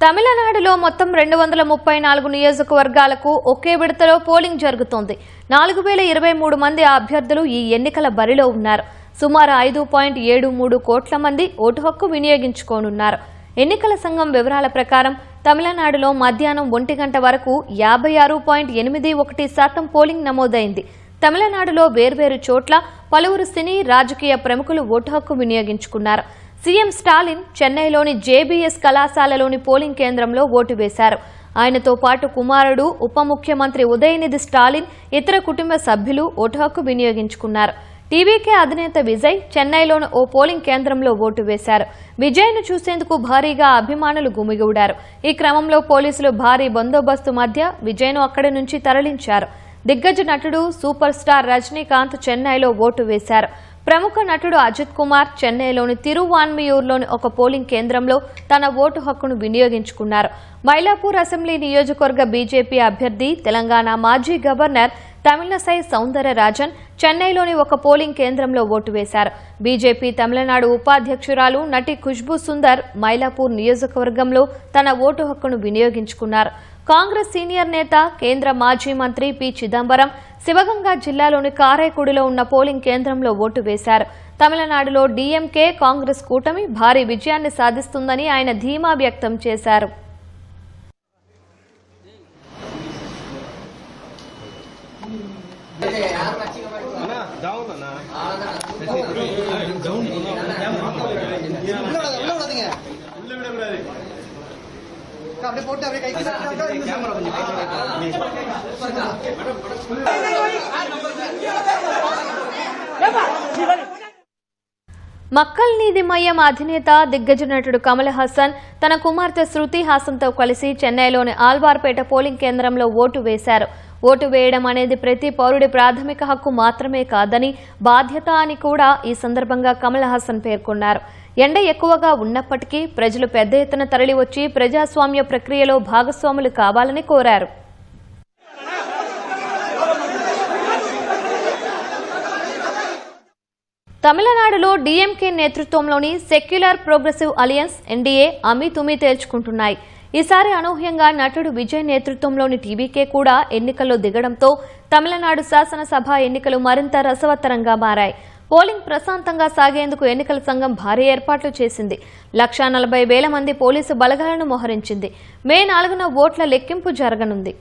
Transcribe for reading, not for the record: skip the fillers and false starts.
తమిళనాడులో మొత్తం 234 నియోజకవర్గాలకు ఒకే విడతలో పోలింగ్ జరుగుతోంది. 4023 మంది అభ్యర్థులు ఈ ఎన్నికల బరిలో ఉన్నారు. సుమారు 5.73 కోట్ల మంది ఓటు హక్కు వినియోగించుకోనున్నారు. ఎన్నికల సంఘం వివరాల ప్రకారం తమిళనాడులో మధ్యాహ్నం 1 గంట వరకు 56.81% పోలింగ్ నమోదైంది. తమిళనాడులో వేర్వేరు చోట్ల పలువురు సినీ రాజకీయ ప్రముఖులు ఓటు హక్కు వినియోగించుకున్నారు. సీఎం స్టాలిన్ చెన్నైలోని జేబీఎస్ కళాశాలలోని పోలింగ్ కేంద్రంలో ఓటు వేశారు. ఆయనతో పాటు కుమారుడు ఉప ముఖ్యమంత్రి ఉదయనిధి స్టాలిన్ ఇతర కుటుంబ సభ్యులు ఓటు హక్కు వినియోగించుకున్నారు. టీవీకే అధినేత విజయ్ చెన్నైలోని ఓ పోలింగ్ కేంద్రంలో ఓటు వేశారు. విజయ్ను చూసేందుకు భారీగా అభిమానులు గుమిగూడారు. ఈ క్రమంలో పోలీసులు భారీ బందోబస్తు మధ్య విజయ్ను అక్కడి నుంచి తరలించారు. దిగ్గజ నటుడు సూపర్ స్టార్ రజనీకాంత్ చెన్నైలో ఓటు వేశారు. ప్రముఖ నటుడు అజిత్ కుమార్ చెన్నైలోని తిరువాన్మియూర్లోని ఒక పోలింగ్ కేంద్రంలో తన ఓటు హక్కును వినియోగించుకున్నారు. మైలాపూర్ అసెంబ్లీ నియోజకవర్గ బీజేపీ అభ్యర్థి తెలంగాణ మాజీ గవర్నర్ తమిళసై సౌందరరాజన్ చెన్నైలోని ఒక పోలింగ్ కేంద్రంలో ఓటు వేశారు. బీజేపీ తమిళనాడు ఉపాధ్యక్షురాలు నటి ఖుష్బూ సుందర్ మైలాపూర్ నియోజకవర్గంలో తన ఓటు హక్కును వినియోగించుకున్నారు. కాంగ్రెస్ సీనియర్ నేత కేంద్ర మాజీ మంత్రి పి చిదంబరం శివగంగా జిల్లాలోని కారైకుడిలో ఉన్న పోలింగ్ కేంద్రంలో ఓటు వేశారు. తమిళనాడులో డీఎంకే కాంగ్రెస్ కూటమి భారీ విజయాన్ని సాధిస్తుందని ఆయన ధీమా వ్యక్తం చేశారు. మక్కల్ నీది మయ్యం అధినేత దిగ్గజ నటుడు కమల్ హాసన్ తన కుమార్తె శృతి హాసన్తో కలిసి చెన్నైలోని ఆల్వార్పేట పోలింగ్ కేంద్రంలో ఓటు వేశారు. ఓటు వేయడం అనేది ప్రతి పౌరుడి ప్రాథమిక హక్కు మాత్రమే కాదని బాధ్యత అని కూడా ఈ సందర్భంగా కమల్ హాసన్ పేర్కొన్నారు. ఎండ ఎక్కువగా ఉన్నప్పటికీ ప్రజలు పెద్ద ఎత్తున తరలివచ్చి ప్రజాస్వామ్య ప్రక్రియలో భాగస్వాములు కావాలని కోరారు. తమిళనాడులో డీఎంకే నేతృత్వంలోని సెక్యులర్ ప్రోగ్రెసివ్ అలయన్స్ ఎన్డీఏ అమీతుమీ తేల్చుకుంటున్నాయి. ఈసారి అనూహ్యంగా నటుడు విజయ్ నేతృత్వంలోని టీవీకే కూడా ఎన్నికల్లో దిగడంతో తమిళనాడు శాసనసభ ఎన్నికలు మరింత రసవత్తరంగా మారాయి. పోలింగ్ ప్రశాంతంగా సాగేందుకు ఎన్నికల సంఘం భారీ ఏర్పాట్లు చేసింది. 140,000 మంది పోలీసు బలగాలను మోహరించింది. మే 4న ఓట్ల లెక్కింపు జరగనుంది.